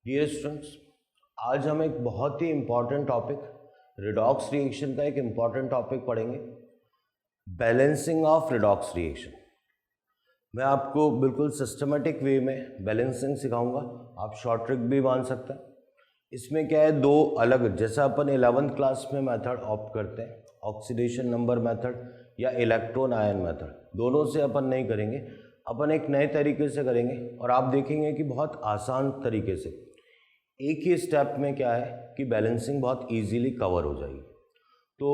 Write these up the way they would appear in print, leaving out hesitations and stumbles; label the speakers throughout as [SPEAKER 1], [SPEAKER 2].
[SPEAKER 1] Dear students, आज हम एक बहुत ही इम्पॉर्टेंट टॉपिक रिडॉक्स रिएक्शन का एक इम्पॉर्टेंट टॉपिक पढ़ेंगे, बैलेंसिंग ऑफ रिडॉक्स रिएक्शन। मैं आपको बिल्कुल सिस्टमेटिक वे में बैलेंसिंग सिखाऊंगा, आप शॉर्ट ट्रिक भी मान सकते हैं। इसमें क्या है, दो अलग, जैसा अपन 11th क्लास में मेथड ऑप्ट करते हैं, ऑक्सीडेशन नंबर मेथड या इलेक्ट्रॉन आयन मेथड, दोनों से अपन नहीं करेंगे, अपन एक नए तरीके से करेंगे और आप देखेंगे कि बहुत आसान तरीके से एक ही स्टेप में क्या है कि बैलेंसिंग बहुत इजीली कवर हो जाएगी। तो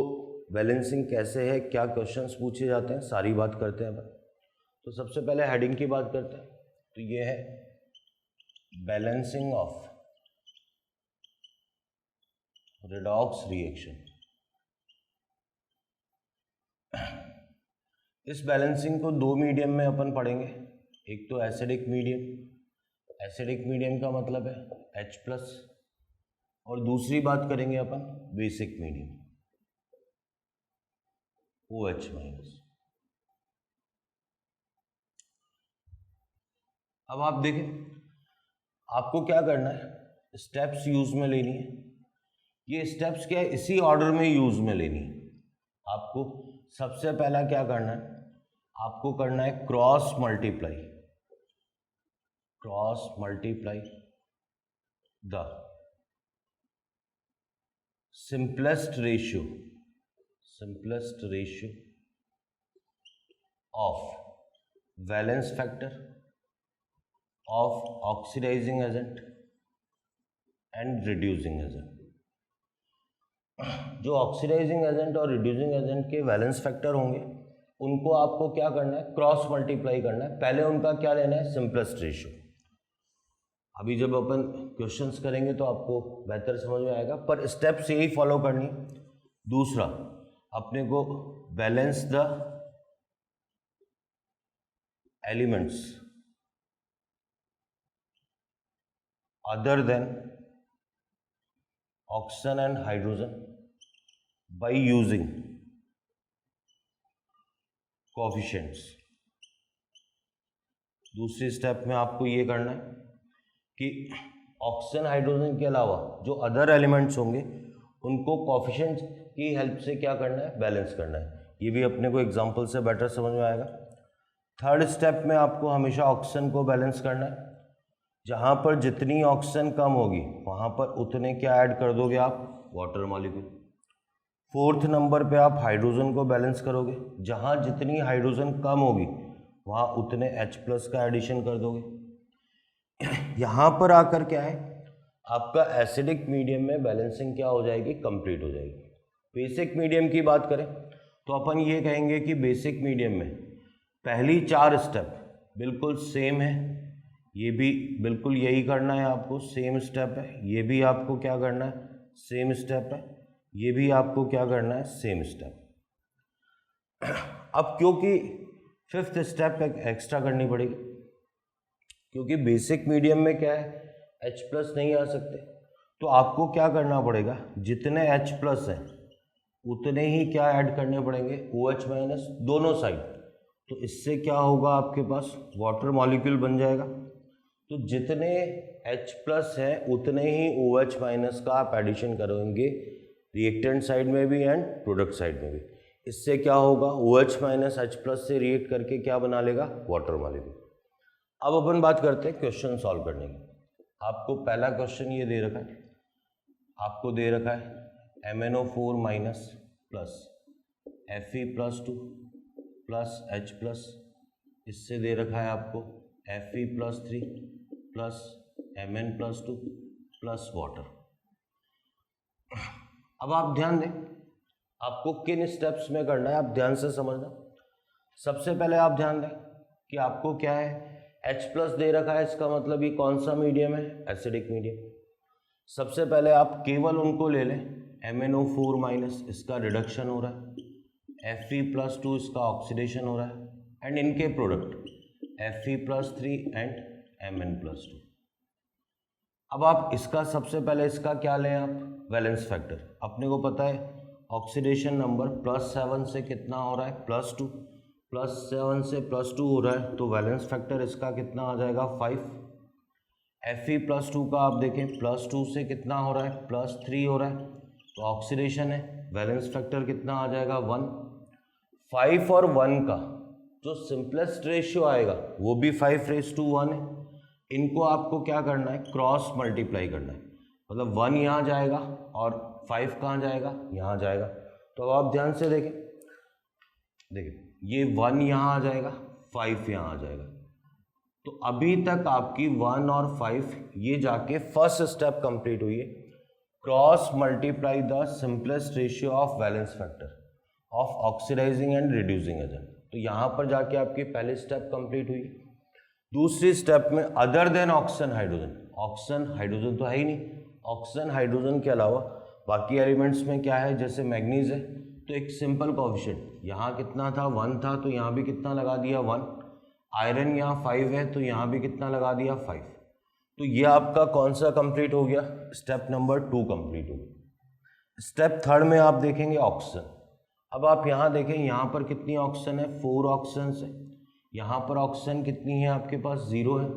[SPEAKER 1] बैलेंसिंग कैसे है, क्या क्वेश्चंस पूछे जाते हैं, सारी बात करते हैं अपन। तो सबसे पहले हेडिंग की बात करते हैं, तो ये है बैलेंसिंग ऑफ रिडॉक्स रिएक्शन। इस बैलेंसिंग को दो मीडियम में अपन पढ़ेंगे, एक तो एसिडिक मीडियम, एसिडिक मीडियम का मतलब है H+, और दूसरी बात करेंगे अपन बेसिक मीडियम OH-। अब आप देखें, आपको क्या करना है, स्टेप्स यूज में लेनी है। ये स्टेप्स क्या है, इसी ऑर्डर में यूज में लेनी है। आपको सबसे पहला क्या करना है, आपको करना है cross multiply the simplest ratio of valence factor of oxidizing agent and reducing agent। जो ऑक्सीडाइजिंग एजेंट और रिड्यूसिंग एजेंट के वैलेंस फैक्टर होंगे उनको आपको क्या करना है, क्रॉस मल्टीप्लाई करना है। पहले उनका क्या लेना है, सिंपलेस्ट रेशियो। अभी जब अपन क्वेश्चंस करेंगे तो आपको बेहतर समझ में आएगा, पर स्टेप्स यही फॉलो करनी। दूसरा, अपने को balance the elements other than oxygen and hydrogen by using coefficients. दूसरी स्टेप में आपको ये करना है कि ऑक्सीजन हाइड्रोजन के अलावा जो अदर एलिमेंट्स होंगे उनको कोएफिशिएंट्स की हेल्प से क्या करना है, बैलेंस करना है। ये भी अपने को एग्जांपल से बेटर समझ में आएगा। थर्ड स्टेप में आपको हमेशा ऑक्सीजन को बैलेंस करना है। जहाँ पर जितनी ऑक्सीजन कम होगी वहाँ पर उतने क्या ऐड कर दोगे आप, वाटर मॉलिक्यूल। फोर्थ नंबर पे आप हाइड्रोजन को बैलेंस करोगे, जहाँ जितनी हाइड्रोजन कम होगी वहाँ उतने H+ का एडिशन कर दोगे। यहाँ पर आकर क्या है, आपका एसिडिक मीडियम में बैलेंसिंग क्या हो जाएगी, कंप्लीट हो जाएगी। बेसिक मीडियम की बात करें तो अपन ये कहेंगे कि बेसिक मीडियम में पहली 4 स्टेप बिल्कुल सेम है, ये भी बिल्कुल यही करना है आपको, सेम स्टेप है। ये भी आपको क्या करना है, सेम स्टेप है। ये भी आपको क्या करना है, सेम स्टेप। अब क्योंकि फिफ्थ स्टेप एक्स्ट्रा करनी पड़ेगी, क्योंकि बेसिक मीडियम में क्या है, H+ नहीं आ सकते, तो आपको क्या करना पड़ेगा, जितने H+ हैं उतने ही क्या ऐड करने पड़ेंगे, OH- दोनों साइड। तो इससे क्या होगा, आपके पास वाटर मॉलिक्यूल बन जाएगा। तो जितने H+ है उतने ही OH- का आप एडिशन करेंगे, रिएक्टेंट साइड में भी एंड प्रोडक्ट साइड में भी। इससे क्या होगा, OH- H+ से रिएक्ट करके क्या बना लेगा, वाटर मॉलिक्यूल। अब अपन बात करते हैं क्वेश्चन सॉल्व करने की। आपको पहला क्वेश्चन ये दे रखा है, आपको दे रखा है MnO4- plus Fe+2 plus H+, इससे दे रखा है आपको Fe+3 plus Mn+2 plus water. अब आप ध्यान दें, आपको किन स्टेप्स में करना है, आप ध्यान से समझना। सबसे पहले आप ध्यान दें कि आपको क्या है, H+ दे रखा है, इसका मतलब ये कौन सा मीडियम है, एसिडिक मीडियम। सबसे पहले आप केवल उनको ले लें, MnO4- इसका रिडक्शन हो रहा है, Fe+2 इसका ऑक्सीडेशन हो रहा है, एंड इनके प्रोडक्ट Fe+3 एंड Mn+2। अब आप इसका सबसे पहले इसका क्या लें, आप वैलेंस फैक्टर। अपने को पता है ऑक्सीडेशन नंबर +7 से कितना हो रहा है, +2, +7 से +2 हो रहा है, तो वैलेंस फैक्टर इसका कितना आ जाएगा, 5। Fe+2 का आप देखें +2 से कितना हो रहा है, +3 हो रहा है, तो ऑक्सीडेशन है, वैलेंस फैक्टर कितना आ जाएगा 1। 5 और 1 का जो सिंपलेस्ट रेशियो आएगा वो भी 5:1 है। इनको आपको क्या करना है, क्रॉस मल्टीप्लाई करना है, मतलब 1 यहाँ जाएगा और 5 कहाँ जाएगा, यहाँ जाएगा। तो अब आप ध्यान से देखें ये 1 यहाँ आ जाएगा, 5 यहाँ आ जाएगा। तो अभी तक आपकी 1 और 5 ये जाके फर्स्ट स्टेप कंप्लीट हुई है, cross multiply the simplest ratio of valence factor of oxidising and reducing agent. तो यहाँ पर जाके आपकी पहली स्टेप कंप्लीट हुई। दूसरी स्टेप में अदर देन ऑक्सीजन हाइड्रोजन तो है ही नहीं, ऑक्सीजन हाइड्रोजन के अलावा बाकी एलिमेंट्स में क्या है, जैसे मैग्नीज है तो एक सिंपल कोएफिशिएंट, यहाँ कितना था 1 था तो यहाँ भी कितना लगा दिया 1। आयरन यहाँ 5 है तो यहाँ भी कितना लगा दिया 5। तो ये आपका कौन सा कंप्लीट हो गया, स्टेप नंबर 2 कंप्लीट हो गया। स्टेप 3 में आप देखेंगे ऑक्सीजन। अब आप यहाँ देखें, यहाँ पर कितनी ऑक्सीजन है, 4 ऑक्सीजन है। यहाँ पर ऑक्सीजन कितनी है आपके पास, 0 है।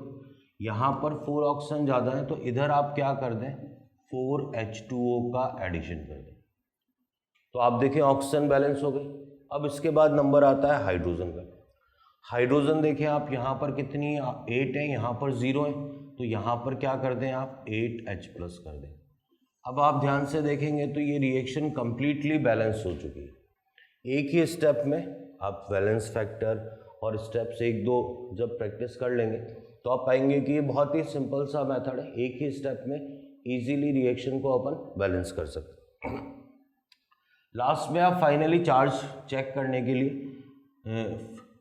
[SPEAKER 1] यहाँ पर 4 ऑक्सीजन ज़्यादा है तो इधर आप क्या कर दें, 4H2O का एडिशन कर दें। तो आप देखें ऑक्सीजन बैलेंस हो गई। अब इसके बाद नंबर आता है हाइड्रोजन का। हाइड्रोजन देखें आप, यहाँ पर कितनी 8 है, यहाँ पर 0 है, तो यहाँ पर क्या कर दें आप 8H+ कर दें। अब आप ध्यान से देखेंगे तो ये रिएक्शन कंप्लीटली बैलेंस हो चुकी है। एक ही स्टेप में आप वैलेंस फैक्टर और स्टेप्स 1-2 जब प्रैक्टिस कर लेंगे तो आप पाएंगे कि ये बहुत ही सिंपल सा मेथड है, एक ही स्टेप में इजीली रिएक्शन को अपन बैलेंस कर सकते हैं। लास्ट में आप फाइनली चार्ज चेक करने के लिए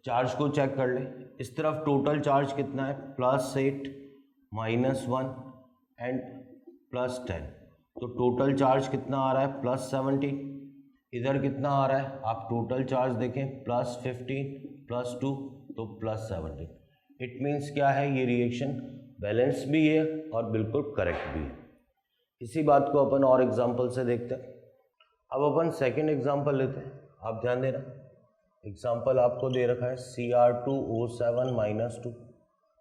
[SPEAKER 1] चार्ज को चेक कर लें। इस तरफ टोटल चार्ज कितना है, +8 -1 एंड +10, तो टोटल चार्ज कितना आ रहा है +17। इधर कितना आ रहा है, आप टोटल चार्ज देखें +15 +2 तो +17। इट मीन्स क्या है, ये रिएक्शन बैलेंस भी है और बिल्कुल करेक्ट भी है। इसी बात को अपन और एग्जांपल से देखते हैं। अब अपन सेकंड एग्जांपल लेते हैं, आप ध्यान देना। एग्जांपल आपको दे रखा है Cr2O7 -2,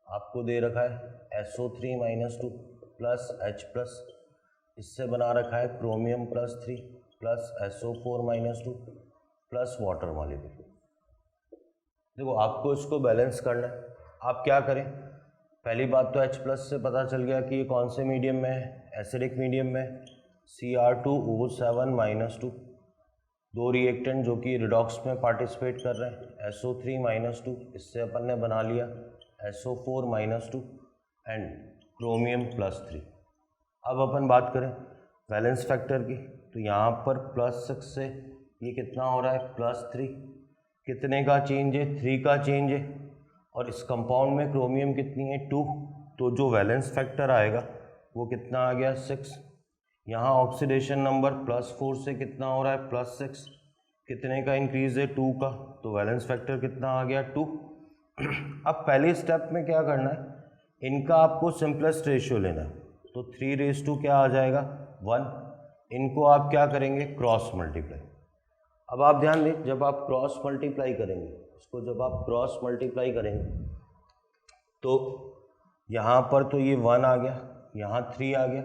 [SPEAKER 1] आपको दे रखा है SO3 -2 +H+, इससे बना रखा है chromium +3 +SO4 -2 plus water molecule. देखो आपको इसको बैलेंस करना है, आप क्या करें, पहली बात तो H+ से पता चल गया कि ये कौन से मीडियम में है, एसिडिक मीडियम में। Cr2O7 -2, 2 रिएक्टेंट जो कि रिडॉक्स में पार्टिसिपेट कर रहे हैं, SO3 -2, इससे अपन ने बना लिया SO4 -2 एंड क्रोमियम +3। अब अपन बात करें वैलेंस फैक्टर की, तो यहाँ पर +6 से ये कितना हो रहा है +3, कितने का चेंज है, 3 का चेंज है, और इस कंपाउंड में क्रोमियम कितनी है 2, तो जो वैलेंस फैक्टर आएगा वो कितना आ गया 6। यहाँ ऑक्सीडेशन नंबर +4 से कितना हो रहा है +6, कितने का इंक्रीज है 2 का, तो वैलेंस फैक्टर कितना आ गया 2। अब पहले स्टेप में क्या करना है, इनका आपको सिंपलेस्ट रेशियो लेना है, तो 3:2 क्या आ जाएगा 1। इनको आप क्या करेंगे, क्रॉस मल्टीप्लाई। अब आप ध्यान दें, जब आप क्रॉस मल्टीप्लाई करेंगे, इसको जब आप क्रॉस मल्टीप्लाई करेंगे तो यहाँ पर तो ये 1 आ गया, यहाँ 3 आ गया।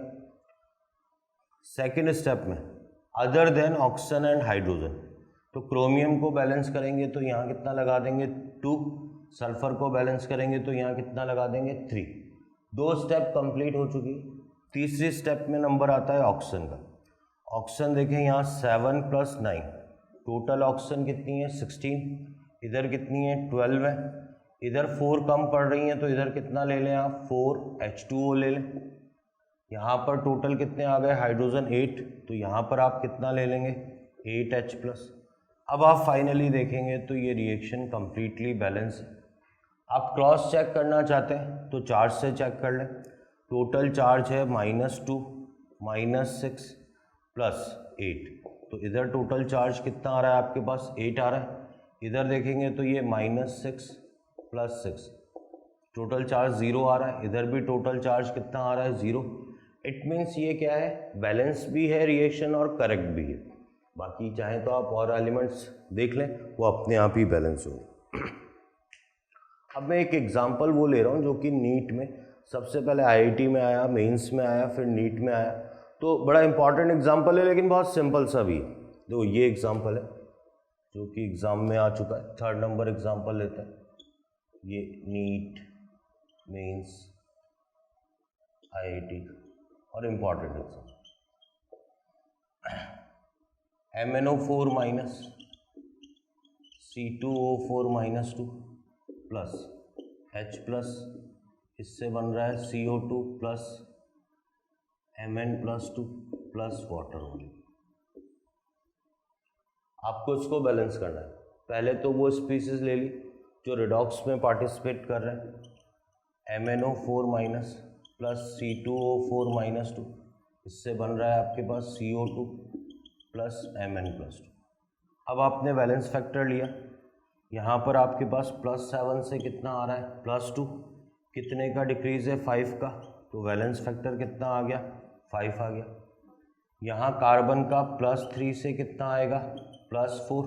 [SPEAKER 1] सेकेंड स्टेप में other than oxygen and hydrogen, तो क्रोमियम को बैलेंस करेंगे तो यहाँ कितना लगा देंगे 2, सल्फर को बैलेंस करेंगे तो यहाँ कितना लगा देंगे 3। 2 स्टेप कंप्लीट हो चुकी। तीसरी स्टेप में नंबर आता है ऑक्सीजन का। ऑक्सीजन देखें यहाँ 7 + 9, टोटल ऑक्सीजन कितनी है 16, इधर कितनी है 12 है, इधर 4 कम पड़ रही हैं तो इधर कितना ले लें आप 4H2O ले लें। यहाँ पर टोटल कितने आ गए हाइड्रोजन 8, तो यहाँ पर आप कितना ले लेंगे 8H+। अब आप फाइनली देखेंगे तो ये रिएक्शन कंप्लीटली बैलेंस है। आप क्रॉस चेक करना चाहते हैं तो चार्ज से चेक कर लें। टोटल चार्ज है -2 -6 +8, तो इधर टोटल चार्ज कितना आ रहा है आपके पास 8 आ रहा है। इधर देखेंगे तो ये -6 + 6, टोटल चार्ज 0 आ रहा है। इधर भी टोटल चार्ज कितना आ रहा है 0। इट मीन्स ये क्या है, बैलेंस भी है रिएक्शन और करेक्ट भी है। बाकी चाहे तो आप और एलिमेंट्स देख लें, वो अपने आप ही बैलेंस होंगे। अब मैं एक एग्जांपल वो ले रहा हूँ जो कि नीट में सबसे पहले आईआईटी में आया, मेंस में आया, फिर नीट में आया। तो बड़ा इंपॉर्टेंट एग्जाम्पल है, लेकिन बहुत सिंपल सा भी है। तो ये एग्जाम्पल है जो कि एग्ज़ाम में आ चुका है। 3rd नंबर एग्जाम्पल लेते हैं। ये नीट, मेंस, आईआईटी और important exam. MnO4 minus C2O4 minus 2 plus H plus, इससे बन रहा है CO2 plus Mn plus 2 plus water molecule. आपको इसको बैलेंस करना है। पहले तो वो स्पीसीज ले ली जो रिडॉक्स में पार्टिसिपेट कर रहे हैं। MnO4 minus plus C2O4 minus 2, इससे बन रहा है आपके पास CO2 प्लस Mn प्लस 2। अब आपने बैलेंस फैक्टर लिया, यहाँ पर आपके पास +7 से कितना आ रहा है, +2। कितने का डिक्रीज है, 5 का, तो बैलेंस फैक्टर कितना आ गया, 5 आ गया। यहाँ कार्बन का +3 से कितना आएगा, +4,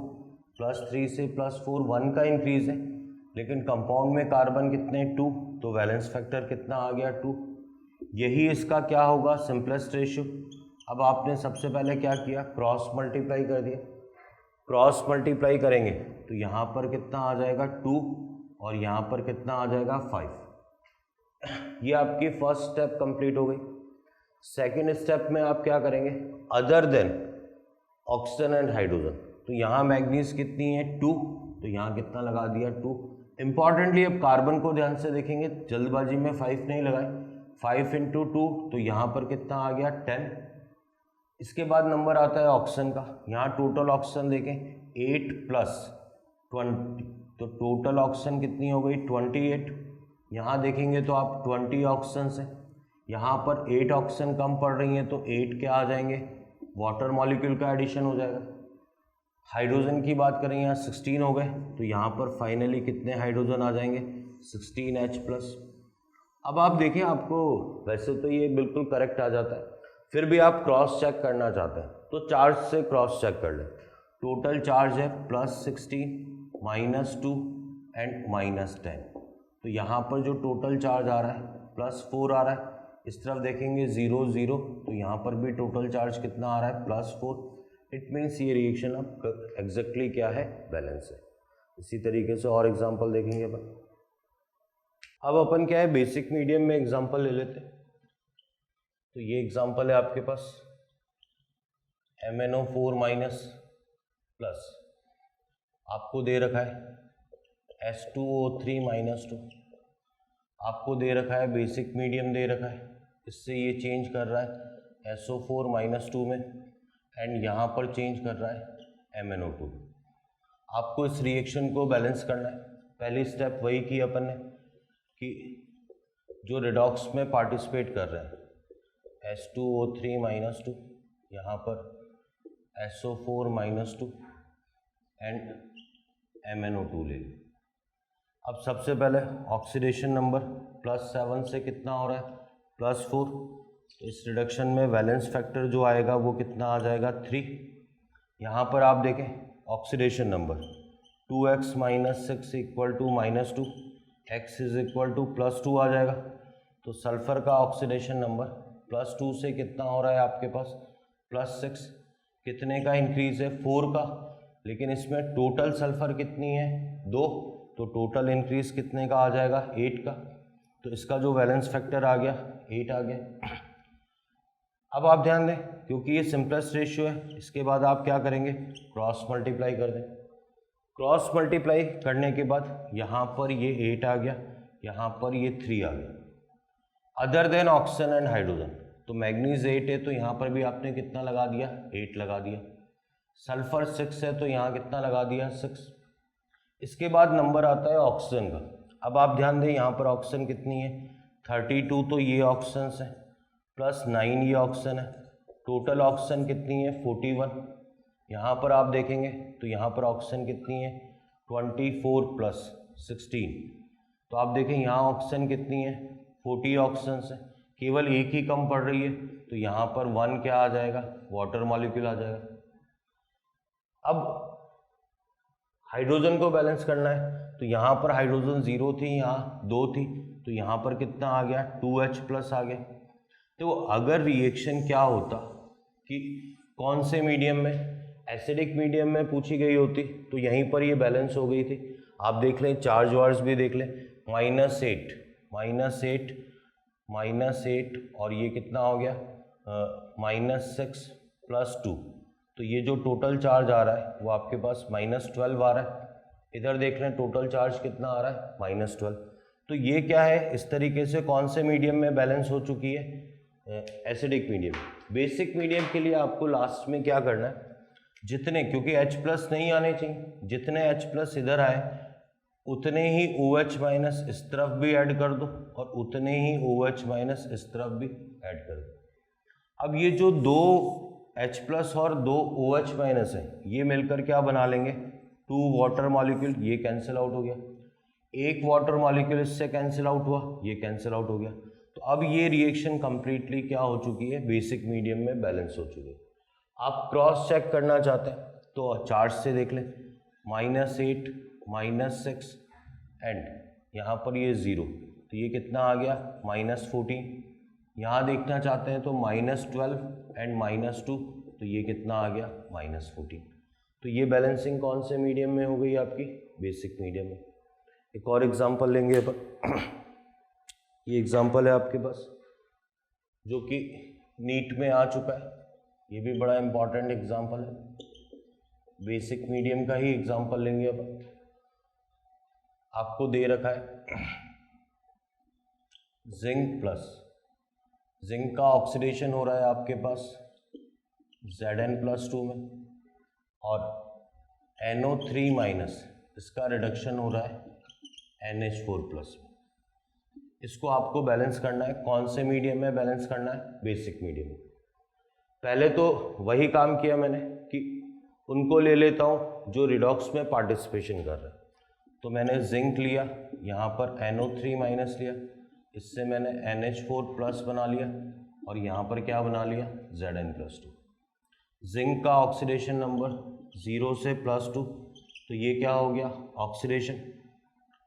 [SPEAKER 1] +3 से +4 1 का इंक्रीज है, लेकिन कंपाउंड में कार्बन कितने, 2, तो बैलेंस फैक्टर कितना आ गया, 2। यही इसका क्या होगा, सिंपलेस्ट रेशियो। अब आपने सबसे पहले क्या किया, क्रॉस मल्टीप्लाई कर दिया। क्रॉस मल्टीप्लाई करेंगे तो यहाँ पर कितना आ जाएगा, 2, और यहाँ पर कितना आ जाएगा, 5। ये आपकी फर्स्ट स्टेप कंप्लीट हो गई। सेकेंड स्टेप में आप क्या करेंगे, other than oxygen and hydrogen, तो यहाँ मैग्नीज कितनी है, 2, तो यहाँ कितना लगा दिया, 2। इंपॉर्टेंटली अब कार्बन को ध्यान से देखेंगे, जल्दबाजी में 5 नहीं लगाए, 5 × 2, तो यहाँ पर कितना आ गया, 10। इसके बाद नंबर आता है ऑक्सीजन का। यहाँ टोटल ऑक्सीजन देखें 8 + 20, तो टोटल ऑक्सीजन कितनी हो गई, 28। यहाँ देखेंगे तो आप 20 ऑक्सीजन से, यहाँ पर 8 ऑक्सीजन कम पड़ रही हैं, तो 8 क्या आ जाएंगे, वाटर मॉलिक्यूल का एडिशन हो जाएगा। हाइड्रोजन की बात करें, यहाँ 16 हो गए, तो यहाँ पर फाइनली कितने हाइड्रोजन आ जाएंगे, 16H+। अब आप देखें, आपको वैसे तो ये बिल्कुल करेक्ट आ जाता है, फिर भी आप क्रॉस चेक करना चाहते हैं तो चार्ज से क्रॉस चेक कर लें। टोटल चार्ज है +16, -2 एंड -10, तो यहाँ पर जो टोटल चार्ज आ रहा है +4 आ रहा है। इस तरफ देखेंगे 0 0, तो यहाँ पर भी टोटल चार्ज कितना आ रहा है, +4। इट मीन्स ये रिएक्शन अब एग्जैक्टली क्या है, बैलेंस है। इसी तरीके से और एग्जाम्पल देखेंगे अपन। अब अपन क्या है, बेसिक मीडियम में एग्जाम्पल ले लेते हैं। तो ये एग्जाम्पल है आपके पास, MnO4 माइनस प्लस आपको दे रखा है H2O3 -2, आपको दे रखा है बेसिक मीडियम दे रखा है, इससे ये चेंज कर रहा है SO4 -2 में, एंड यहाँ पर चेंज कर रहा है MnO2। आपको इस रिएक्शन को बैलेंस करना है। पहली स्टेप वही की अपन ने कि जो रिडॉक्स में पार्टिसिपेट कर रहे हैं H2O3 -2, यहाँ पर SO4 -2 एंड MnO2 ले लें। अब सबसे पहले ऑक्सीडेशन नंबर +7 से कितना हो रहा है, +4, तो इस रिडक्शन में वैलेंस फैक्टर जो आएगा वो कितना आ जाएगा, 3। यहाँ पर आप देखें ऑक्सीडेशन नंबर 2x - 6 = -2, x = +2 आ जाएगा। तो सल्फर का ऑक्सीडेशन नंबर +2 से कितना हो रहा है आपके पास, +6। कितने का इंक्रीज है, 4 का, लेकिन इसमें टोटल सल्फर कितनी है, 2, तो टोटल इंक्रीज कितने का आ जाएगा, 8 का। तो इसका जो वैलेंस फैक्टर आ गया, 8 आ गया। अब आप ध्यान दें, क्योंकि ये सिंपलेस्ट रेशियो है, इसके बाद आप क्या करेंगे, क्रॉस मल्टीप्लाई कर दें। क्रॉस मल्टीप्लाई करने के बाद यहाँ पर ये 8 आ गया, यहाँ पर ये 3 आ गया। Other than oxygen and hydrogen, तो मैग्नीज 8 है, तो यहाँ पर भी आपने कितना लगा दिया, 8 लगा दिया। सल्फर 6 है, तो यहाँ कितना लगा दिया, 6। इसके बाद नंबर आता है ऑक्सीजन का। अब आप ध्यान दें, यहाँ पर ऑक्सीजन कितनी है, 32, तो ये ऑक्सीजन है, +9 ये ऑक्सीजन है। टोटल ऑक्सीजन कितनी है, 41। यहाँ पर आप देखेंगे तो यहाँ पर ऑक्सीजन कितनी है, 24 + 16, तो आप देखें यहाँ ऑक्सीजन कितनी है, 40 ऑक्सीजन है, केवल एक ही कम पड़ रही है, तो यहाँ पर 1 क्या आ जाएगा, वाटर मॉलिक्यूल आ जाएगा। अब हाइड्रोजन को बैलेंस करना है, तो यहाँ पर हाइड्रोजन 0 थी, यहाँ 2 थी, तो यहाँ पर कितना आ गया 2H प्लस आ गया। तो अगर रिएक्शन क्या होता कि कौन से मीडियम में, एसिडिक मीडियम में पूछी गई होती तो यहीं पर ये बैलेंस हो गई थी। आप देख लें, चार्ज वार्ज भी देख लें, -8 और ये कितना हो गया -6 + 2, तो ये जो टोटल चार्ज आ रहा है वो आपके पास -12 आ रहा है। इधर देख लें टोटल चार्ज कितना आ रहा है -12। तो ये क्या है, इस तरीके से कौन से मीडियम में बैलेंस हो चुकी है, एसिडिक मीडियम। बेसिक मीडियम के लिए आपको लास्ट में क्या करना है, जितने, क्योंकि H+ नहीं आने चाहिए, जितने H+ इधर आए उतने ही OH- इस तरफ भी ऐड कर दो और उतने ही OH- इस तरफ भी ऐड कर दो। अब ये जो दो H+ और दो OH- है, ये मिलकर क्या बना लेंगे, 2 वाटर मॉलिक्यूल, ये कैंसिल आउट हो गया। एक वाटर मॉलिक्यूल इससे कैंसिल आउट हुआ, ये कैंसिल आउट हो गया। तो अब ये रिएक्शन कंप्लीटली क्या हो चुकी है, बेसिक मीडियम में बैलेंस हो चुकी है। आप क्रॉस चेक करना चाहते हैं तो चार्ज से देख लें, -8 -6 एंड यहाँ पर ये 0, तो ये कितना आ गया -14। यहाँ देखना चाहते हैं तो -12 एंड -2, तो ये कितना आ गया -14। तो ये बैलेंसिंग कौन से मीडियम में हो गई आपकी, बेसिक मीडियम में। एक और एग्जांपल लेंगे अपन, ये एग्जांपल है आपके पास जो कि नीट में आ चुका है, ये भी बड़ा इंपॉर्टेंट एग्जांपल है, बेसिक मीडियम का ही एग्जांपल लेंगे अब। आपको दे रखा है जिंक का ऑक्सीडेशन हो रहा है आपके पास Zn+2 में, और NO3- इसका रिडक्शन हो रहा है NH4+ में। इसको आपको बैलेंस करना है, कौन से मीडियम में बैलेंस करना है, बेसिक मीडियम में। पहले तो वही काम किया मैंने कि उनको ले लेता हूँ जो रिडॉक्स में पार्टिसिपेशन कर रहे हैं। तो मैंने जिंक लिया, यहाँ पर NO3- लिया, इससे मैंने NH4+ बना लिया, और यहाँ पर क्या बना लिया, Zn+2। जिंक का ऑक्सीडेशन नंबर 0 से +2, तो ये क्या हो गया, ऑक्सीडेशन।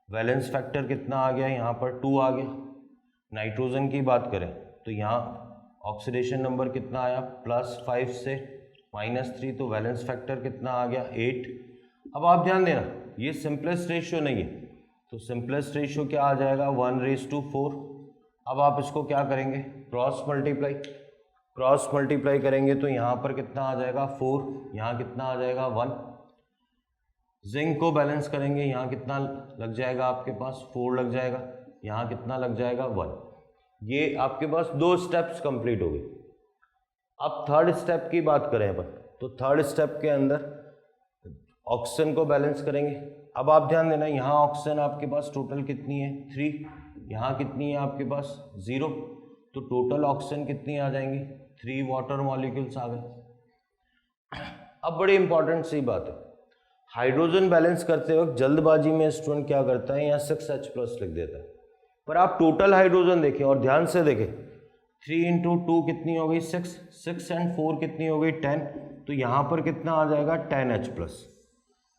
[SPEAKER 1] वैलेंस फैक्टर कितना आ गया, यहाँ पर 2 आ गया। नाइट्रोजन की बात करें तो यहाँ ऑक्सीडेशन नंबर कितना आया, +5 से -3, तो वैलेंस फैक्टर कितना आ गया, 8। अब आप ध्यान देना, ये सिंपलेस्ट रेशियो नहीं है, तो सिंपलेस्ट रेशियो क्या आ जाएगा, 1:4। अब आप इसको क्या करेंगे, क्रॉस मल्टीप्लाई करेंगे तो यहाँ पर कितना आ जाएगा 4, यहाँ कितना आ जाएगा 1। जिंक को बैलेंस करेंगे, यहाँ कितना लग जाएगा आपके पास, 4 लग जाएगा, यहाँ कितना लग जाएगा 1। ये आपके पास 2 स्टेप्स कंप्लीट हो गए। अब थर्ड स्टेप की बात करें अपन, तो थर्ड स्टेप के अंदर ऑक्सीजन को बैलेंस करेंगे। अब आप ध्यान देना, यहाँ ऑक्सीजन आपके पास टोटल कितनी है, 3, यहाँ कितनी है आपके पास 0, तो टोटल ऑक्सीजन कितनी आ जाएंगी, 3 वाटर मॉलिक्यूल्स आ गए। अब बड़ी इंपॉर्टेंट सी बात है, हाइड्रोजन बैलेंस करते वक्त जल्दबाजी में स्टूडेंट क्या करता है, यहाँ 6H+ लिख देता है, पर आप टोटल हाइड्रोजन देखें और ध्यान से देखें, 3 × 2 कितनी हो गई, 6 एंड 4 कितनी हो गई, 10, तो यहाँ पर कितना आ जाएगा 10H+।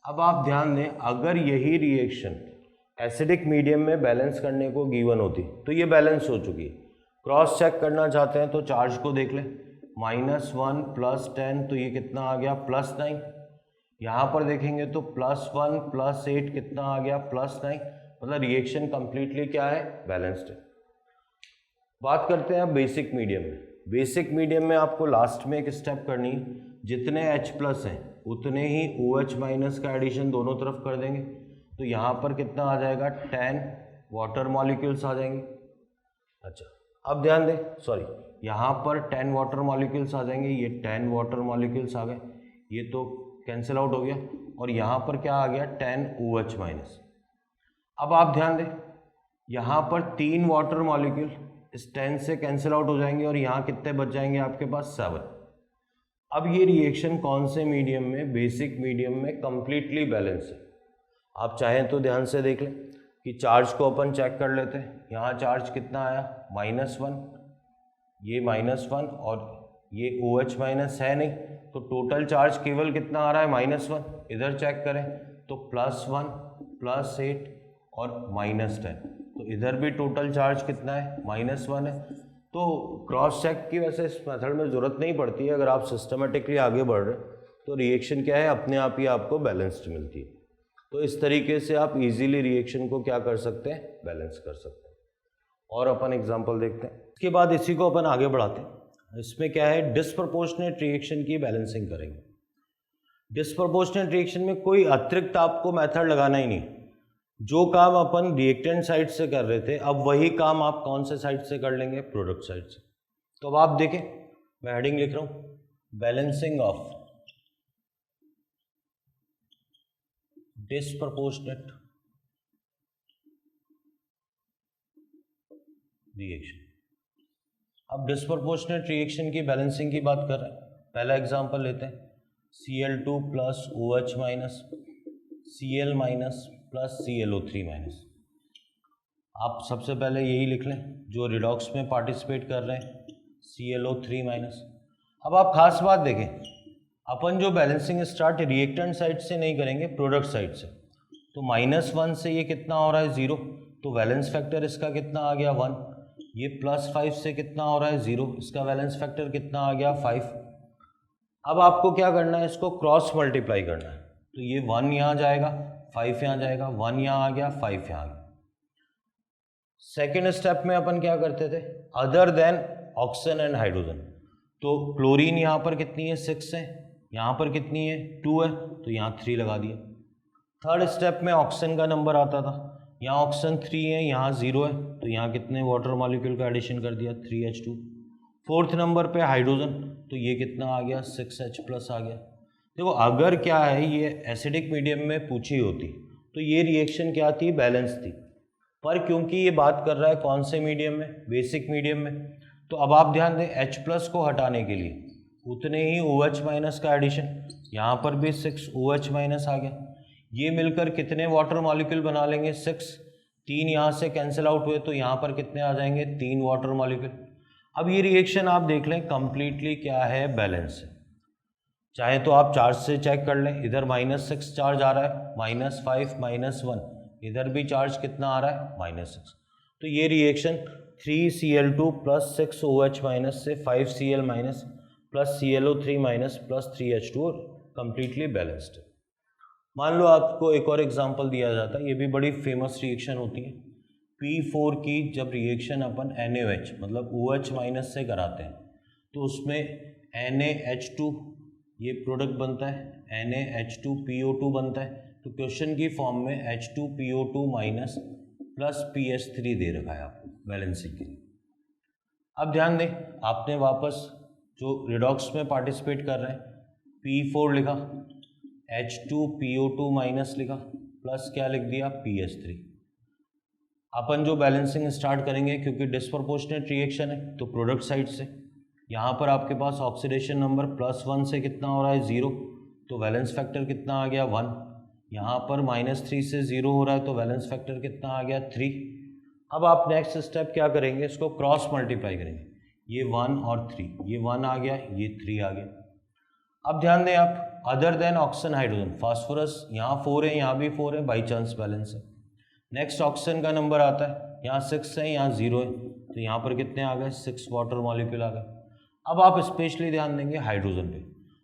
[SPEAKER 1] अब आप ध्यान दें, अगर यही रिएक्शन एसिडिक मीडियम में बैलेंस करने को गिवन होती तो ये बैलेंस हो चुकी है। क्रॉस चेक करना चाहते हैं तो चार्ज को देख लें, -1 + 10, तो ये कितना आ गया +9। यहाँ पर देखेंगे तो +1 + 8 कितना आ गया +9, मतलब रिएक्शन कंप्लीटली क्या है, बैलेंस्ड है। बात करते हैं बेसिक मीडियम में। बेसिक मीडियम में आपको लास्ट में एक स्टेप करनी है, जितने H+ हैं उतने ही OH- का एडिशन दोनों तरफ कर देंगे, तो यहाँ पर कितना आ जाएगा, 10 वाटर मॉलिक्यूल्स आ जाएंगे। अच्छा, अब ध्यान दें, सॉरी, यहाँ पर 10 वाटर मॉलिक्यूल्स आ जाएंगे, ये 10 वाटर मॉलिक्यूल्स आ गए, ये तो कैंसिल आउट हो गया, और यहाँ पर क्या आ गया, 10 OH-। अब आप ध्यान दें, यहाँ पर 3 वाटर मॉलिक्यूल इस 10 से कैंसिल आउट हो जाएंगे, और यहाँ कितने बच जाएंगे आपके पास, 7। अब ये रिएक्शन कौन से मीडियम में, बेसिक मीडियम में कंप्लीटली बैलेंस है। आप चाहें तो ध्यान से देख लें कि चार्ज को अपन चेक कर लेते हैं। यहाँ चार्ज कितना आया, -1, ये -1, और ये OH- है नहीं, तो टोटल चार्ज केवल कितना आ रहा है, -1। इधर चेक करें तो +1 +8 और -10, तो तो इधर भी टोटल चार्ज कितना है, -1 है। तो क्रॉस चेक की वैसे इस मेथड में ज़रूरत नहीं पड़ती है, अगर आप सिस्टमेटिकली आगे बढ़ रहे हैं तो रिएक्शन क्या है, अपने आप ही आपको बैलेंस्ड मिलती है। तो इस तरीके से आप इजीली रिएक्शन को क्या कर सकते हैं, बैलेंस कर सकते हैं। और अपन एग्जांपल देखते हैं, इसके बाद इसी को अपन आगे बढ़ाते हैं। इसमें क्या है, डिस्प्रपोर्शनेट रिएक्शन की बैलेंसिंग करेंगे। डिस्प्रपोर्शनेट रिएक्शन में कोई अतिरिक्त आपको मेथड लगाना ही नहीं, जो काम अपन रिएक्टेंट साइड से कर रहे थे अब वही काम आप कौन से साइड से कर लेंगे, प्रोडक्ट साइड से। तो अब आप देखें, मैं हेडिंग लिख रहा हूँ, बैलेंसिंग ऑफ डिस्प्रपोर्शनेट रिएक्शन। अब डिस्प्रपोर्शनेट रिएक्शन की बैलेंसिंग की बात कर रहे हैं। पहला एग्जांपल लेते हैं, Cl2 plus OH minus Cl minus plus ClO3 minus. आप सबसे पहले यही लिख लें जो रिडॉक्स में पार्टिसिपेट कर रहे हैं, ClO3 माइनस। अब आप खास बात देखें, अपन जो बैलेंसिंग स्टार्ट रिएक्टेंट साइड से नहीं करेंगे, प्रोडक्ट साइड से। तो -1 से ये कितना हो रहा है, 0, तो वैलेंस फैक्टर इसका कितना आ गया, 1। ये +5 से कितना हो रहा है, 0, इसका वैलेंस फैक्टर कितना आ गया, 5। अब आपको क्या करना है, इसको क्रॉस मल्टीप्लाई करना है। तो ये 1 यहाँ जाएगा, 5 यहाँ जाएगा, 1 यहाँ आ गया, 5 यहाँ आ गया। सेकेंड स्टेप में अपन क्या करते थे, other than oxygen and hydrogen. तो क्लोरीन यहाँ पर कितनी है, 6 है, यहाँ पर कितनी है, 2 है, तो यहाँ 3 लगा दिया। थर्ड स्टेप में ऑक्सीजन का नंबर आता था, यहाँ ऑक्सीजन 3 है, यहाँ 0 है, तो यहाँ कितने वाटर मॉलिक्यूल का एडिशन कर दिया, 3H2। फोर्थ नंबर पे हाइड्रोजन, तो ये कितना आ गया, 6H+ आ गया। देखो अगर क्या है, ये एसिडिक मीडियम में पूछी होती तो ये रिएक्शन क्या थी, बैलेंस थी, पर क्योंकि ये बात कर रहा है कौन से मीडियम में, बेसिक मीडियम में, तो अब आप ध्यान दें H+ को हटाने के लिए उतने ही OH- का एडिशन, यहाँ पर भी 6OH- आ गया। ये मिलकर कितने वाटर मॉलिक्यूल बना लेंगे, 6। 3 यहाँ से कैंसिल आउट हुए तो यहाँ पर कितने आ जाएंगे, 3 वाटर मॉलिक्यूल। अब ये रिएक्शन आप देख लें कंप्लीटली क्या है, बैलेंस है। चाहे तो आप चार्ज से चेक कर लें, इधर -6 चार्ज आ रहा है, -5 -1, इधर भी चार्ज कितना आ रहा है, -6। तो ये रिएक्शन 3Cl2 प्लस 6OH- से 5Cl- plus ClO3- plus 3H2 completely balanced है। मान लो आपको एक और एग्जांपल दिया जाता है, ये भी बड़ी फेमस रिएक्शन होती है, P4 की जब रिएक्शन अपन NaOH मतलब OH- से कराते हैं तो उसमें NaH2 ये प्रोडक्ट बनता है, NaH2PO2 बनता है। तो क्वेश्चन की फॉर्म में H2PO2- प्लस PH3 दे रखा है आपको बैलेंसिंग के लिए। अब ध्यान दें, आपने वापस जो रिडॉक्स में पार्टिसिपेट कर रहे हैं, P4 लिखा, H2PO2- लिखा, प्लस क्या लिख दिया, PH3। अपन जो बैलेंसिंग स्टार्ट करेंगे, क्योंकि डिस्प्रपोर्शनेट रिएक्शन है तो प्रोडक्ट साइड से, यहाँ पर आपके पास ऑक्सीडेशन नंबर +1 से कितना हो रहा है, 0, तो वैलेंस फैक्टर कितना आ गया, 1। यहाँ पर -3 से 0 हो रहा है तो वैलेंस फैक्टर कितना आ गया, 3। अब आप नेक्स्ट स्टेप क्या करेंगे, इसको क्रॉस मल्टीप्लाई करेंगे, ये 1 और 3, ये 1 आ गया, ये 3 आ गया। अब ध्यान दें आप, other than oxygen hydrogen, phosphorus यहाँ 4 है, यहाँ भी 4 है, बाई चांस बैलेंस है। नेक्स्ट ऑक्सीजन का नंबर आता है, यहाँ 6 है, यहाँ 0 है, तो यहाँ पर कितने आ गए, 6 वाटर मॉलिक्यूल आ गए। अब आप स्पेशली ध्यान देंगे हाइड्रोजन पे,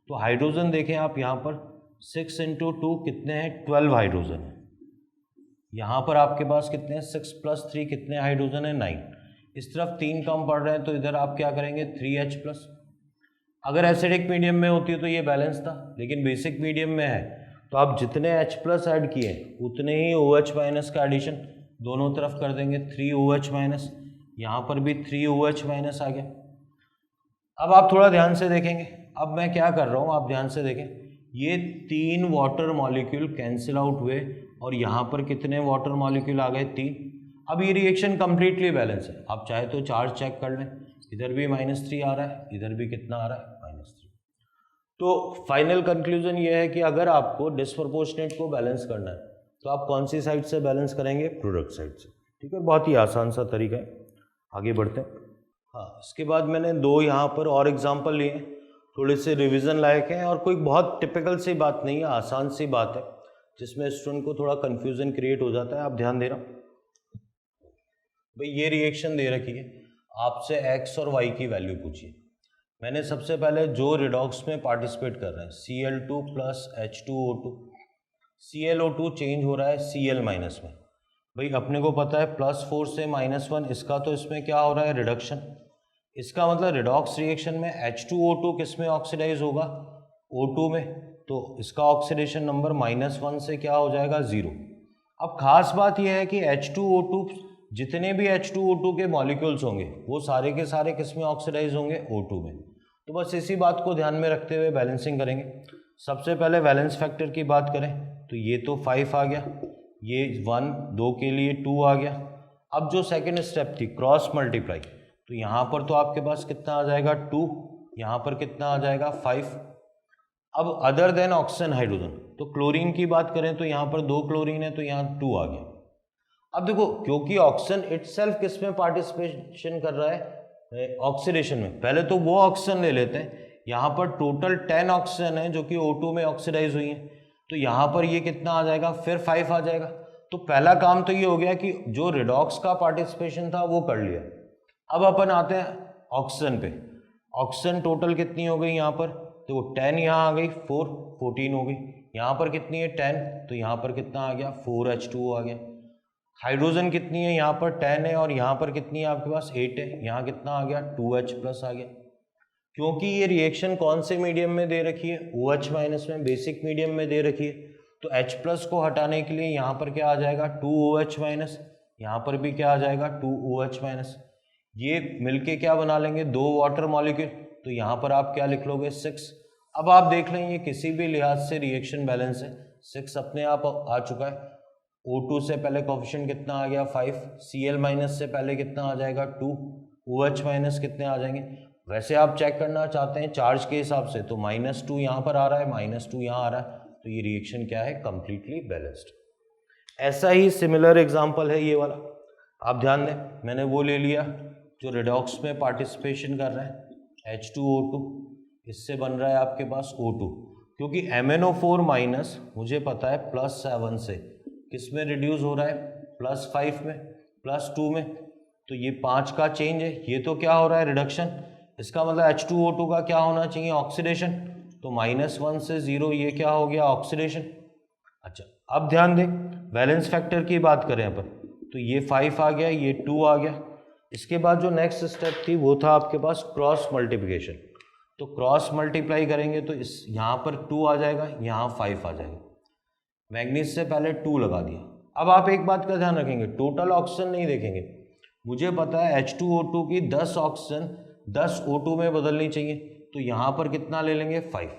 [SPEAKER 1] तो हाइड्रोजन देखें आप, यहाँ पर 6 × 2 कितने हैं, 12 हाइड्रोजन है। यहाँ पर आपके पास कितने हैं, 6 + 3 कितने हाइड्रोजन है, 9। इस तरफ 3 कम पड़ रहे हैं तो इधर आप क्या करेंगे, 3H+। अगर एसिडिक मीडियम में होती है तो ये बैलेंस था, लेकिन बेसिक मीडियम में है तो आप जितने H+ ऐड किए उतने ही OH- का एडिशन दोनों तरफ कर देंगे, 3OH-, यहाँ पर भी 3OH- आ गया। अब आप थोड़ा ध्यान से देखेंगे, अब मैं क्या कर रहा हूँ, आप ध्यान से देखें, ये 3 वाटर मॉलिक्यूल कैंसिल आउट हुए और यहाँ पर कितने वाटर मॉलिक्यूल आ गए, 3। अब ये रिएक्शन कंप्लीटली बैलेंस है। आप चाहे तो चार्ज चेक कर लें, इधर भी -3 आ रहा है, इधर भी कितना आ रहा है, -3। तो फाइनल कंक्लूजन ये है कि अगर आपको डिस्प्रपोर्शनेट को बैलेंस करना है तो आप कौन सी साइड से बैलेंस करेंगे, प्रोडक्ट साइड से। ठीक है, बहुत ही आसान सा तरीका है। आगे बढ़ते हैं। हाँ, इसके बाद मैंने 2 यहाँ पर और एग्जाम्पल लिए, थोड़े से रिवीजन लायक हैं और कोई बहुत टिपिकल सी बात नहीं है, आसान सी बात है जिसमें स्टूडेंट को थोड़ा कन्फ्यूज़न क्रिएट हो जाता है। आप ध्यान दे रहा हूँ। भाई ये रिएक्शन दे रखी है, आपसे एक्स और वाई की वैल्यू पूछिए। मैंने सबसे पहले जो रिडॉक्स में पार्टिसिपेट कर रहे हैं Cl2 plus H2O2, ClO2 change हो रहा है Cl माइनस में। भाई अपने को पता है +4 से -1, इसका तो इसमें क्या हो रहा है रिडक्शन। इसका मतलब रिडॉक्स रिएक्शन में H2O2 किस में ऑक्सीडाइज होगा, O2 में, तो इसका ऑक्सीडेशन नंबर -1 से क्या हो जाएगा 0। अब खास बात यह है कि H2O2 जितने भी H2O2 के मॉलिक्यूल्स होंगे वो सारे के सारे किस में ऑक्सीडाइज होंगे, O2 में। तो बस इसी बात को ध्यान में रखते हुए बैलेंसिंग करेंगे। सबसे पहले वैलेंस फैक्टर की बात करें तो ये तो 5 आ गया, ये 1, 2 के लिए 2 आ गया। अब जो सेकेंड स्टेप थी क्रॉस मल्टीप्लाई, तो यहाँ पर तो आपके पास कितना आ जाएगा 2, यहाँ पर कितना आ जाएगा 5। अब अदर देन ऑक्सीजन हाइड्रोजन, तो क्लोरीन की बात करें तो यहाँ पर 2 क्लोरीन है तो यहाँ 2 आ गया। अब देखो क्योंकि ऑक्सीजन इटसेल्फ किस में पार्टिसिपेशन कर रहा है, ऑक्सीडेशन में, पहले तो वो ऑक्सीजन ले लेते हैं। यहाँ पर टोटल 10 ऑक्सीजन है जो कि O2 में ऑक्सीडाइज हुई है, तो यहाँ पर ये कितना आ जाएगा, फिर 5 आ जाएगा। तो पहला काम तो ये हो गया कि जो रिडॉक्स का पार्टिसिपेशन था वो कर लिया। अब अपन आते हैं ऑक्सीजन पे। ऑक्सीजन टोटल कितनी हो गई यहाँ पर, तो 10 यहाँ आ गई, 4, 14 हो गई। यहाँ पर कितनी है 10, तो यहाँ पर कितना आ गया 4H2O आ गया। हाइड्रोजन कितनी है, यहाँ पर 10 है और यहाँ पर कितनी है आपके पास 8 है, यहाँ कितना आ गया 2H प्लस आ गया। क्योंकि ये रिएक्शन कौन से मीडियम में दे रखी है, OH माइनस में, बेसिक मीडियम में दे रखी है, तो H प्लस को हटाने के लिए यहाँ पर क्या आ जाएगा 2OH माइनस, यहाँ पर भी क्या आ जाएगा 2OH माइनस। ये मिलके क्या बना लेंगे 2 वाटर मॉलिक्यूल, तो यहाँ पर आप क्या लिख लोगे 6। अब आप देख लें ये किसी भी लिहाज से रिएक्शन बैलेंस है, 6 अपने आप आ चुका है। O2 से पहले कोफिशिएंट कितना आ गया 5, Cl माइनस से पहले कितना आ जाएगा 2, OH माइनस कितने आ जाएंगे। वैसे आप चेक करना चाहते हैं चार्ज के हिसाब से तो -2 यहाँ पर आ रहा है, -2 यहाँ आ रहा है, तो ये रिएक्शन क्या है कंप्लीटली बैलेंस्ड। ऐसा ही सिमिलर एग्जाम्पल है ये वाला, आप ध्यान दें, मैंने वो ले लिया जो रिडॉक्स में पार्टिसिपेशन कर रहा है H2O2, इससे बन रहा है आपके पास O2, क्योंकि MnO4 माइनस मुझे पता है +7 से किस में रिड्यूस हो रहा है, +5 में, +2 में, तो ये 5 का चेंज है, ये तो क्या हो रहा है रिडक्शन। इसका मतलब H2O2 का क्या होना चाहिए ऑक्सीडेशन, तो -1 से 0 ये क्या हो गया ऑक्सीडेशन। अच्छा अब ध्यान दें वैलेंस फैक्टर की बात करें अपन, तो ये 5 आ गया, ये 2 आ गया। इसके बाद जो नेक्स्ट स्टेप थी वो था आपके पास क्रॉस मल्टीप्लिकेशन, तो क्रॉस मल्टीप्लाई करेंगे तो इस यहाँ पर 2 आ जाएगा, यहाँ 5 आ जाएगा। मैग्नीज से पहले 2 लगा दिया। अब आप एक बात का ध्यान रखेंगे, टोटल ऑक्सीजन नहीं देखेंगे, मुझे पता है H2O2 की 10 ऑक्सीजन 10 O2 में बदलनी चाहिए, तो यहाँ पर कितना ले लेंगे 5।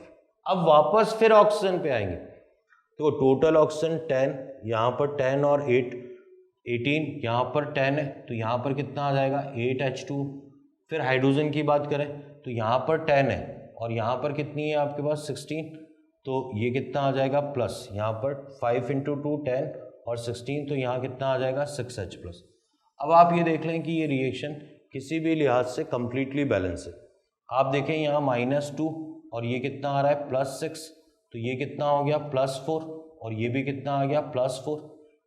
[SPEAKER 1] अब वापस फिर ऑक्सीजन पे आएंगे, तो टोटल ऑक्सीजन 10, यहाँ पर 10 और 8 18, यहाँ पर 10 है, तो यहाँ पर कितना आ जाएगा 8H2। फिर हाइड्रोजन की बात करें तो यहाँ पर 10 है और यहाँ पर कितनी है आपके पास 16, तो ये कितना आ जाएगा प्लस, यहाँ पर 5 × 2 10 और 16, तो यहाँ कितना आ जाएगा 6H प्लस। अब आप ये देख लें कि ये रिएक्शन किसी भी लिहाज से कंप्लीटली बैलेंस है। आप देखें यहाँ -2 और ये कितना आ रहा है +6, तो ये कितना हो गया +4 और ये भी कितना आ गया +4।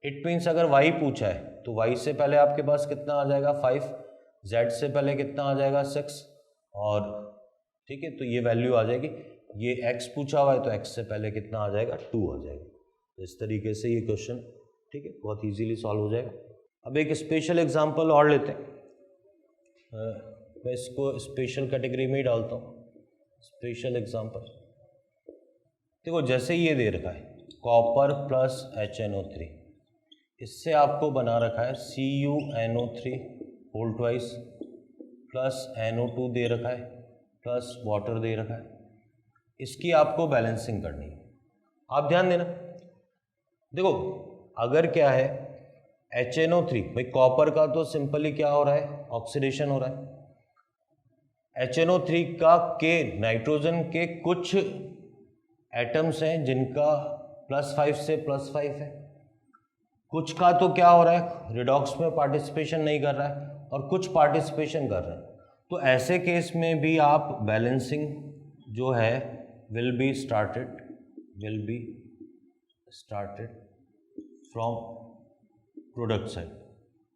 [SPEAKER 1] इट मीन्स अगर y पूछा है तो y से पहले आपके पास कितना आ जाएगा 5, z से पहले कितना आ जाएगा 6, और ठीक है तो ये वैल्यू आ जाएगी। ये x पूछा हुआ है तो x से पहले कितना आ जाएगा 2 आ जाएगा। इस तरीके से ये क्वेश्चन ठीक है बहुत इजीली सॉल्व हो जाएगा। अब एक स्पेशल एग्जांपल और लेते हैं, मैं इसको स्पेशल कैटेगरी में ही डालता हूँ। स्पेशल एग्जांपल देखो जैसे ये दे रखा है कॉपर प्लस HNO3, इससे आपको बना रखा है CuNO3 whole twice plus NO2 दे रखा है प्लस वाटर दे रखा है, इसकी आपको बैलेंसिंग करनी है। आप ध्यान देना, देखो अगर क्या है HNO3, भाई कॉपर का तो सिंपली क्या हो रहा है ऑक्सीडेशन हो रहा है। HNO3 का के नाइट्रोजन के कुछ एटम्स हैं जिनका +5 से +5 है, कुछ का तो क्या हो रहा है रिडॉक्स में पार्टिसिपेशन नहीं कर रहा है और कुछ पार्टिसिपेशन कर रहा है। तो ऐसे केस में भी आप बैलेंसिंग जो है will be started from product side.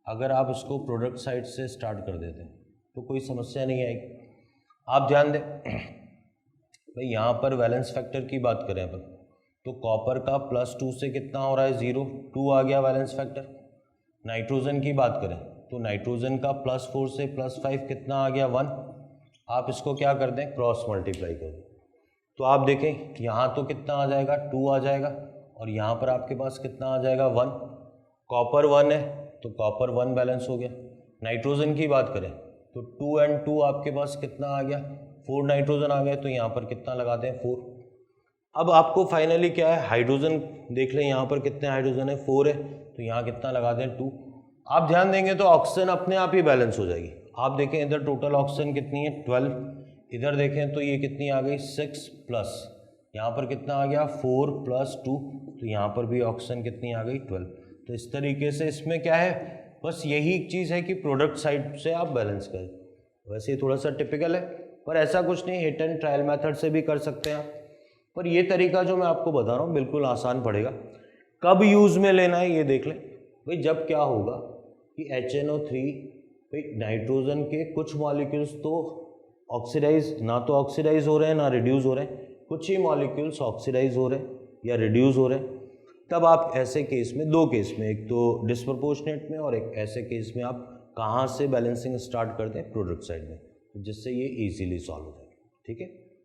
[SPEAKER 1] अगर आप इसको प्रोडक्ट साइड से स्टार्ट कर देते हैं तो कोई समस्या नहीं आएगी। आप ध्यान दें भाई, यहाँ पर वैलेंस फैक्टर की बात करें अपन, तो कॉपर का +2 से कितना हो रहा है 0, 2 आ गया वैलेंस फैक्टर। नाइट्रोजन की बात करें तो नाइट्रोजन का +4 से +5 कितना आ गया 1। आप इसको क्या कर दें, क्रॉस मल्टीप्लाई कर दें, तो आप देखें यहाँ तो कितना आ जाएगा 2 आ जाएगा, और यहाँ पर आपके पास कितना आ जाएगा 1। कॉपर 1 है तो कॉपर 1 बैलेंस हो गया। नाइट्रोजन की बात करें तो 2 और 2 आपके पास कितना आ गया 4 नाइट्रोजन आ गया, तो यहाँ पर कितना लगाते हैं 4। अब आपको फाइनली क्या है, हाइड्रोजन देख लें, यहाँ पर कितने हाइड्रोजन है 4 है, तो यहाँ कितना लगाते हैं 2। आप ध्यान देंगे तो ऑक्सीजन अपने आप ही बैलेंस हो जाएगी। आप देखें इधर टोटल ऑक्सीजन कितनी है 12, इधर देखें तो ये कितनी आ गई 6 प्लस यहाँ पर कितना आ गया 4 + 2, तो यहाँ पर भी ऑक्सीजन कितनी आ गई 12। तो इस तरीके से इसमें क्या है, बस यही एक चीज़ है कि प्रोडक्ट साइड से आप बैलेंस करें। वैसे थोड़ा सा टिपिकल है, पर ऐसा कुछ नहीं, हिट एंड ट्रायल मेथड से भी कर सकते हैं आप। पर ये तरीका जो मैं आपको बता रहा हूँ बिल्कुल आसान पड़ेगा। कब यूज़ में लेना है ये देख लें भाई, जब क्या होगा कि HNO3 भाई नाइट्रोजन के कुछ मॉलिक्यूल्स तो ऑक्सीडाइज, ना तो ऑक्सीडाइज हो रहे हैं ना रिड्यूस हो रहे हैं, कुछ ही मॉलिक्यूल्स ऑक्सीडाइज हो रहे हैं या रिड्यूस हो रहे हैं, तब आप ऐसे केस में, दो केस में, एक तो डिस्प्रपोर्शनेट में और एक ऐसे केस में आप कहाँ से बैलेंसिंग स्टार्ट कर दें, प्रोडक्ट साइड में, जिससे ये इजीली सॉल्व हो जाए। ठीक है।